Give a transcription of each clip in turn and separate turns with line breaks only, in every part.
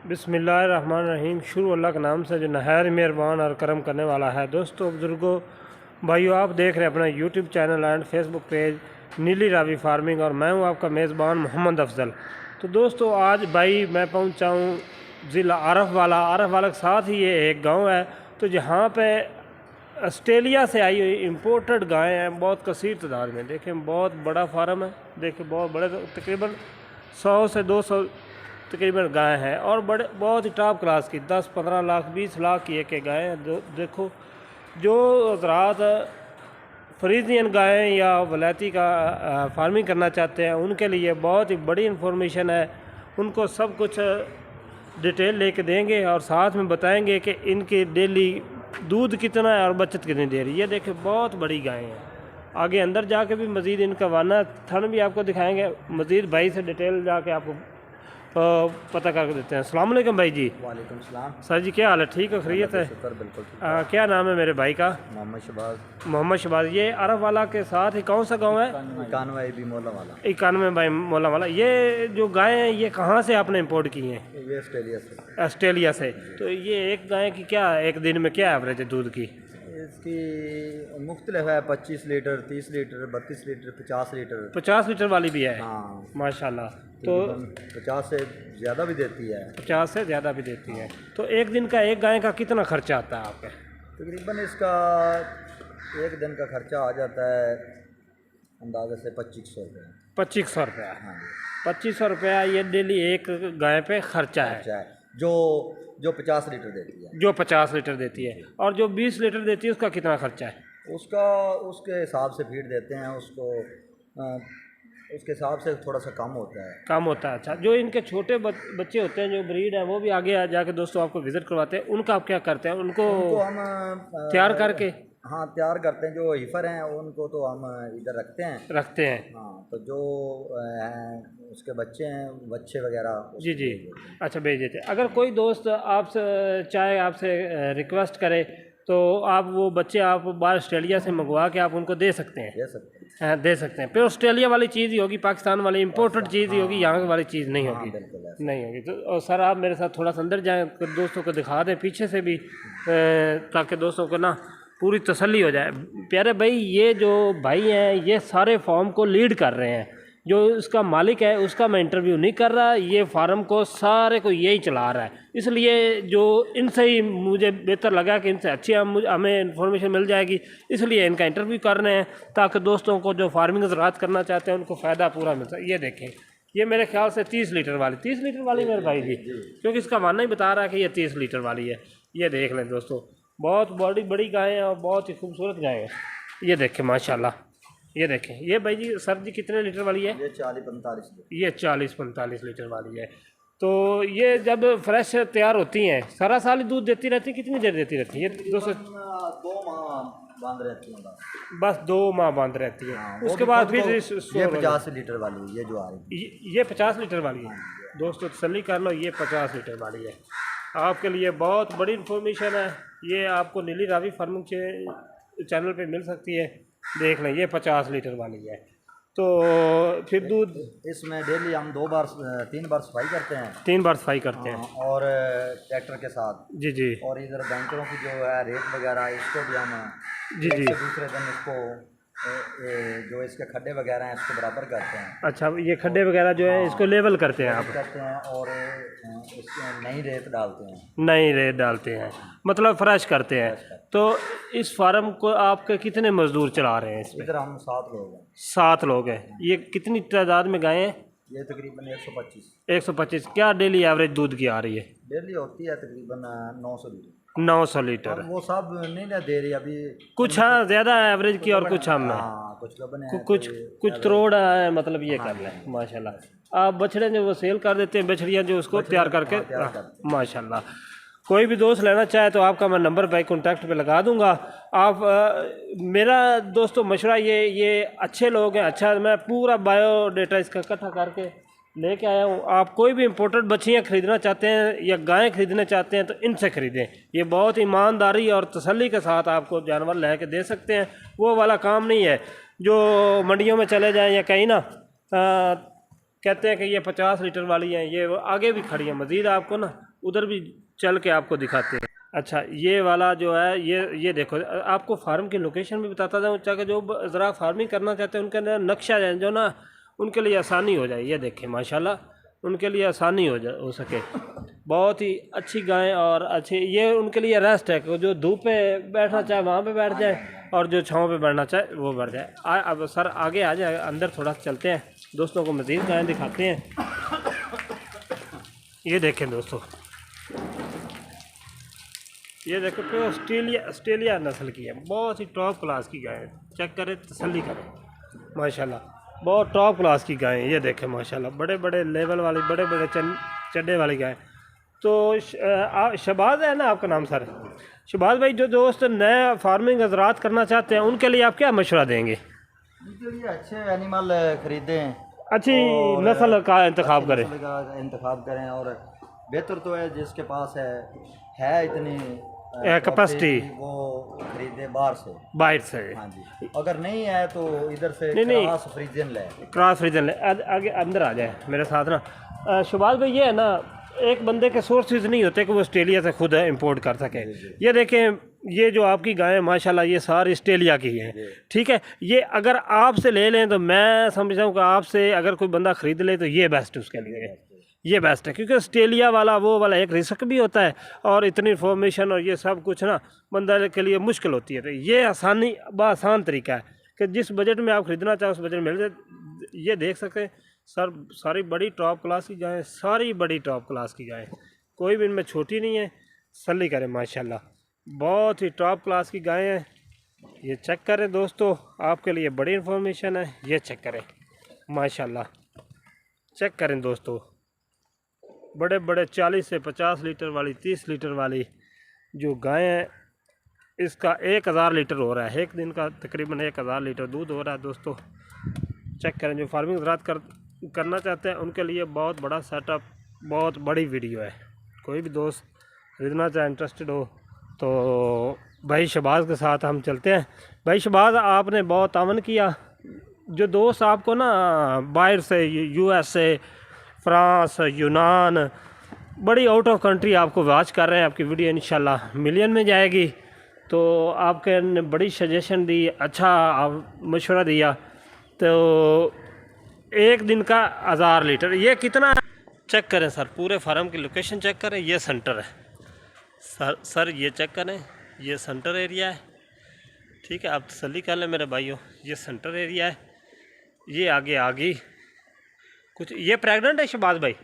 बिस्मिल्लाहिर्रहमानिर्रहीम। शुरू अल्लाह के नाम से जो नहायत मेहरबान और करम करने वाला है। दोस्तों बुजुर्गों भाइयों, आप देख रहे हैं अपना YouTube channel and Facebook page नीली रावी फार्मिंग और मैं हूं आपका मेज़बान मोहम्मद अफजल। तो दोस्तों आज भाई मैं पहुंचा हूं ज़िला आरफ वाला के साथ ही ये एक गांव है। तो जहां पे ऑस्ट्रेलिया से आई हुई इम्पोर्टेड गायें हैं बहुत कसीर तादाद में। देखें बहुत बड़ा फार्म है, देखें बहुत बड़े, तकरीबन 100 से 200 तकरीबन गाय हैं और बड़े बहुत ही टॉप क्लास की 10-15 लाख 20 लाख की एक गाय हैं। देखो जो हज़रात फ्रीजियन गायें या वलैती का फार्मिंग करना चाहते हैं उनके लिए बहुत ही बड़ी इन्फॉर्मेशन है। उनको सब कुछ डिटेल लेके देंगे और साथ में बताएंगे कि इनके डेली दूध कितना है और बचत कितनी दे रही है। देखिए बहुत बड़ी गायें हैं। आगे अंदर जाके भी मज़ीद इनका वाना थन भी आपको दिखाएंगे। मज़ीद भाई से डिटेल जाके आपको पता करके देते हैं। अस्सलाम वालेकुम भाई जी।
वालेकुम सलाम।
सर जी क्या हाल है? ठीक है, खैरियत है?
बिल्कुल ठीक।
क्या नाम है मेरे भाई का?
मोहम्मद शबाज।
मोहम्मद शबाज। ये अरब वाला के साथ ही कौन सा गांव है?
91 मोला वाला।
91 भाई मोला वाला। ये जो गाय हैं ये कहाँ से आपने इंपोर्ट की हैं?
ये ऑस्ट्रेलिया से।
ऑस्ट्रेलिया से। तो ये एक गाय की क्या एक दिन में क्या एवरेज है दूध की?
इसकी मुख्तलिफ है, 25 litre, 30 litre, 32 litre, 50 litre.
50 litre वाली भी है?
हाँ
माशाल्लाह। तो
50 से ज़्यादा भी देती है।
50 से ज़्यादा भी देती है। तो एक दिन का एक गाय का कितना खर्चा आता है आपका?
तकरीबन इसका एक दिन का खर्चा आ जाता है अंदाज़े से 2500 रुपये।
2500 रुपया?
हाँ,
2500 रुपया ये डेली एक गाय पे खर्चा है।
जो 50 लीटर देती है।
जो 50 लीटर देती है। और जो 20 लीटर देती है उसका कितना खर्चा है?
उसका उसके हिसाब से फीड देते हैं उसको, उसके हिसाब से थोड़ा सा कम होता है।
कम होता है। अच्छा, जो इनके छोटे बच्चे होते हैं जो ब्रीड है वो भी आगे जाके दोस्तों आपको विज़िट करवाते हैं। उनका आप क्या करते हैं? उनको
हम
तैयार करके?
हाँ तैयार करते हैं। जो हीफर हैं उनको तो हम इधर रखते हैं। हाँ, तो जो उसके बच्चे हैं, बच्चे वगैरह
जी अच्छा भेज देते हैं। अगर कोई दोस्त आपसे चाहे आपसे रिक्वेस्ट करे तो आप वो बच्चे आप बाहर ऑस्ट्रेलिया से मंगवा के आप उनको दे सकते हैं? दे सकते हैं। फिर ऑस्ट्रेलिया वाली चीज़ ही होगी, पाकिस्तान वाली इम्पोर्टेड चीज़ ही होगी, यहाँ वाली चीज़ नहीं होगी। नहीं होगी। तो और सर आप मेरे साथ थोड़ा सा अंदर जाएँ, दोस्तों को दिखा दें पीछे से भी, ताकि दोस्तों को ना पूरी तसल्ली हो जाए। प्यारे भाई, ये जो भाई हैं ये सारे फार्म को लीड कर रहे हैं। जो इसका मालिक है उसका मैं इंटरव्यू नहीं कर रहा, ये फार्म को सारे को यही चला रहा है। इसलिए जो इनसे ही मुझे बेहतर लगा कि इनसे अच्छी हमें इन्फॉर्मेशन मिल जाएगी, इसलिए इनका इंटरव्यू कर रहे हैं ताकि दोस्तों को जो फार्मिंग ज़राअत करना चाहते हैं उनको फ़ायदा पूरा मिलता है। ये देखें, ये मेरे ख्याल से 30 लीटर वाली मेरे भाई जी, क्योंकि इसका मानना ही बता रहा है कि ये 30 लीटर वाली है। ये देख लें दोस्तों, बहुत बड़ी गाय हैं और बहुत ही खूबसूरत गाय हैं। ये देखें माशाल्लाह। ये देखें, ये भाई जी सर जी कितने लीटर वाली है?
ये 40-45 लीटर।
ये 40-45 लीटर वाली है। तो ये जब फ्रेश तैयार होती हैं सारा साल ही दूध देती रहती है? कितनी देर देती रहती है? ये
2 माह बांध रहती है।
बस 2 माह बांध रहती है।
हाँ,
उसके बाद फिर
ये 50 लीटर वाली ये जो आ रही है,
ये 50 लीटर वाली है। दोस्तों तसल्ली कर लो, ये 50 लीटर वाली है। आपके लिए बहुत बड़ी इन्फॉर्मेशन है। ये आपको नीली रावी फार्मिंग चैनल पे मिल सकती है। देख लें, ये 50 लीटर वाली है। तो फिर दूध
इसमें डेली हम 3 बार सफाई करते हैं।
3 बार सफाई करते हैं
और ट्रैक्टर के साथ।
जी। और
इधर बैंकरों की जो है रेत वगैरह इसको भी हम
जी
दूसरे दिन इसको जो इसके खड्डे वगैरह हैं इसको बराबर करते हैं।
अच्छा, ये खड्डे वगैरह जो है इसको लेवल करते हैं आप?
करते हैं और इसमें नई रेत
डालते हैं, मतलब फ्रेश करते हैं। तो इस फार्म को आपके कितने मजदूर चला रहे हैं इसमें?
इधर हम 7 लोग हैं।
7 लोग हैं। ये कितनी तादाद में गायें हैं?
ये तकरीबन
125। क्या डेली एवरेज दूध की आ रही है?
डेली होती है तकरीबन
900 लीटर।
वो सब नहीं ना दे रही अभी,
कुछ हाँ ज़्यादा एवरेज की और कुछ हम कुछ त्रोड़ है, मतलब ये कर लें। माशाल्लाह। आप बछड़े जो वो सेल कर देते हैं, बछड़ियाँ जो उसको तैयार करके माशाल्लाह। कोई भी दोस्त लेना चाहे तो आपका मैं नंबर भाई कॉन्टैक्ट पे लगा दूंगा। आप मेरा दोस्तों मशवरा ये अच्छे लोग हैं। अच्छा, मैं पूरा बायोडाटा इसका इकट्ठा करके लेके आया हूँ। आप कोई भी इम्पोर्टेड बच्चियाँ ख़रीदना चाहते हैं या गायें ख़रीदना चाहते हैं तो इनसे ख़रीदें। ये बहुत ईमानदारी और तसल्ली के साथ आपको जानवर ले के दे सकते हैं। वो वाला काम नहीं है जो मंडियों में चले जाएँ या कहीं ना कहते हैं कि ये 50 लीटर वाली हैं, ये आगे भी खड़ी है। मज़ीद आपको ना उधर भी चल के आपको दिखाते हैं। अच्छा, ये वाला जो है ये देखो, आपको फार्म की लोकेशन भी बताता जाऊँ ताकि जो ज़रा फार्मिंग करना चाहते हैं उनके अंदर नक्शा है जो ना उनके लिए आसानी हो जाए। ये देखें माशाल्लाह उनके लिए आसानी हो सके। बहुत ही अच्छी गाय और अच्छी, ये उनके लिए रेस्ट है कि जो धूप पे बैठना चाहे वहाँ पे बैठ जाए और जो छाँव पे बैठना चाहे वो बैठ जाए। अब सर आगे आ जाए, अंदर थोड़ा चलते हैं, दोस्तों को मज़ीद गायें दिखाते हैं। ये देखें दोस्तों, ये देखो कि ऑस्ट्रेलिया नस्ल की है, बहुत ही टॉप क्लास की गाय है। चेक करें, तसल्ली करें, माशाल्लाह बहुत टॉप क्लास की गाय है। ये देखें माशाल्लाह बड़े बड़े लेवल वाली, बड़े बड़े चड्डे वाली गाय। तो शहबाज है ना आपका नाम सर? शहबाज भाई, जो दोस्त नए फार्मिंग हजरात करना चाहते हैं उनके लिए आप क्या मशवरा देंगे?
उनके लिए अच्छे एनिमल खरीदें,
अच्छी नस्ल का इंतखाब करें,
और बेहतर तो है जिसके पास है इतनी
कैपेसिटी
वो खरीदे बाहर से। हाँ जी, अगर नहीं है तो इधर से क्रॉस फ्रीजन ले।
आगे अंदर आ जाए मेरे साथ ना। शहबाज भाई, ये है ना एक बंदे के सोर्सेज नहीं होते कि वो ऑस्ट्रेलिया से खुद इंपोर्ट कर सके। ये देखें, ये जो आपकी गायें माशाल्लाह ये सारी ऑस्ट्रेलिया की हैं, ठीक है। ये अगर आपसे ले लें तो मैं समझता हूँ कि आपसे अगर कोई बंदा ख़रीद ले तो ये बेस्ट है उसके लिए, ये बेस्ट है। क्योंकि ऑस्ट्रेलिया वाला वो वाला एक रिस्क भी होता है और इतनी इन्फॉर्मेशन और ये सब कुछ ना बंदा के लिए मुश्किल होती है। तो ये आसान तरीका है कि जिस बजट में आप ख़रीदना चाहो उस बजट में मिल जाए। ये देख सकते हैं सर, सारी बड़ी टॉप क्लास की गायें, सारी बड़ी टॉप क्लास की गायें, कोई भी इनमें छोटी नहीं है। सल्ली करें माशाल्लाह, बहुत ही टॉप क्लास की गायें हैं। ये चेक करें दोस्तों, आपके लिए बड़ी इन्फॉर्मेशन है। ये चेक करें माशाल्लाह, चेक करें दोस्तों, बड़े बड़े 40 से 50 लीटर वाली, 30 लीटर वाली जो गायें हैं, इसका 1000 लीटर हो रहा है एक दिन का, तकरीबन 1000 लीटर दूध हो रहा है दोस्तों। चेक करें, जो फार्मिंग ज़राअत करना चाहते हैं उनके लिए बहुत बड़ा सेटअप, बहुत बड़ी वीडियो है। कोई भी दोस्त खरीदना चाहे, इंटरेस्टेड हो तो भाई शहबाज के साथ हम चलते हैं। भाई शहबाज, आपने बहुत तावन किया। जो दोस्त आपको ना बाहर से, USA, फ्रांस, यूनान, बड़ी आउट ऑफ कंट्री आपको वॉच कर रहे हैं, आपकी वीडियो इंशाल्लाह मिलियन में जाएगी। तो आपके ने बड़ी सजेशन दी, अच्छा मशवरा दिया। तो एक दिन का 1000 लीटर, ये कितना? चेक करें सर, पूरे फार्म की लोकेशन चेक करें। ये सेंटर है सर ये चेक करें, ये सेंटर एरिया है, ठीक है। आप तसल्ली कर लें मेरे भाइयों, ये सेंटर एरिया है। ये आगे आ गई कुछ, ये प्रेग्नेंट है शहबाज भाई,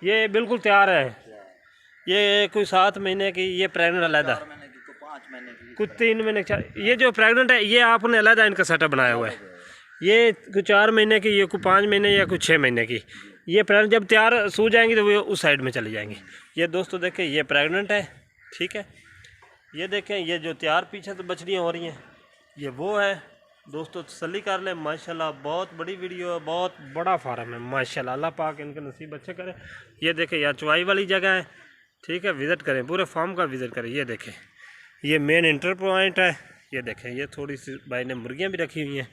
ये बिल्कुल तैयार है। ये कोई 7 महीने की, ये प्रेग्नेंट अलहदा, कुछ 3 महीने की। ये जो प्रेग्नेंट है ये आपने अलहदा इनका सेटअप बनाया हुआ है। ये कुछ 4 महीने की, ये कुछ 5 महीने या कुछ 6 महीने की। ये प्रेग्नेंट जब तैयार सो जाएंगी तो वो उस साइड में चली जाएंगी। ये दोस्तों देखें, ये प्रेग्नेंट है, ठीक है। ये देखें, ये जो तैयार पीछे तो बछड़ियाँ हो रही हैं, ये वो है दोस्तों। तसल्ली कर लें, माशाल्लाह बहुत बड़ी वीडियो है, बहुत बड़ा फार्म है माशाल्लाह। अल्लाह पाक इनके नसीब अच्छे करें। ये देखें, यह चुवाई वाली जगह है, ठीक है। विज़िट करें, पूरे फार्म का विज़िट करें। ये देखें, ये मेन इंटर पॉइंट है। ये देखें, ये थोड़ी सी भाई ने मुर्गियाँ भी रखी हुई हैं,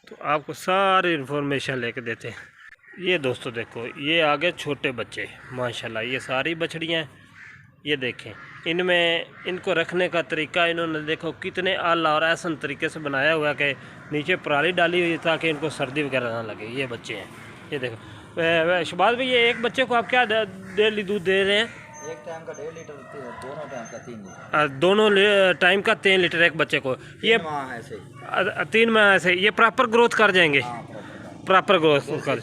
तो आपको सारी इन्फॉर्मेशन लेके देते हैं। ये दोस्तों देखो, ये आगे छोटे बच्चे माशाल्लाह, ये सारी बछड़ियाँ हैं। ये देखें, इनमें इनको रखने का तरीका इन्होंने देखो कितने आला और आसान तरीके से बनाया हुआ है कि नीचे पराली डाली हुई है ताकि इनको सर्दी वगैरह ना लगे। ये बच्चे हैं, ये देखो। शहबाज भाई, ये एक बच्चे को आप क्या डेली दूध दे रहे हैं?
एक टाइम का 1.5 लीटर, दोनों टाइम का 3 लीटर।
दोनों टाइम का 3 लीटर एक बच्चे को। ये 3 माह ऐसे ये प्रॉपर ग्रोथ कर जाएंगे, प्रॉपर ग्रोथ कर,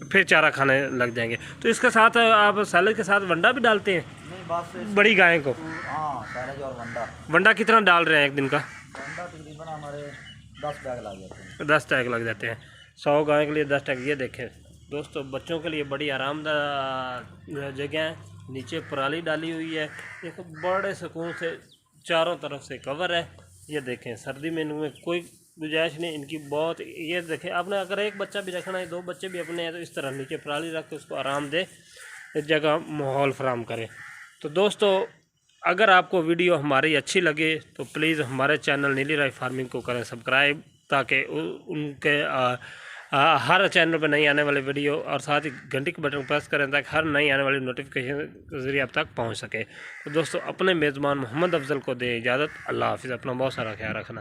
फिर चारा खाने लग जाएंगे। तो इसके साथ आप सैलेड के साथ वंडा भी डालते हैं? बड़ी गाय को वंडा कितना डाल रहे हैं एक दिन का?
तकरीबन हमारे 10 टैग लग जाते हैं।
10 टैग लग जाते हैं, 100 गाय के लिए 10 टैग। ये देखें दोस्तों, बच्चों के लिए बड़ी आरामदायक जगह है। नीचे पराली डाली हुई है, एक बड़े सुकून से चारों तरफ से कवर है। ये देखें, सर्दी में इनमें कोई गुंजाइश नहीं इनकी बहुत। ये देखें, आपने अगर एक बच्चा भी रखना है, 2 बच्चे भी अपने हैं, तो इस तरह नीचे पराली रख के उसको आराम दे, इस जगह माहौल फराम करें। तो दोस्तों, अगर आपको वीडियो हमारी अच्छी लगे तो प्लीज़ हमारे चैनल नीली रावी फार्मिंग को करें सब्सक्राइब, ताकि उनके हर चैनल पर नई आने वाली वीडियो और साथ ही घंटी के बटन प्रेस करें ताकि हर नई आने वाली नोटिफिकेशन के जरिए आप तक पहुँच सके। तो दोस्तों अपने मेज़बान मोहम्मद अफजल को दे इजाज़त। अल्लाह हाफिज़। अपना बहुत सारा ख्याल रखना।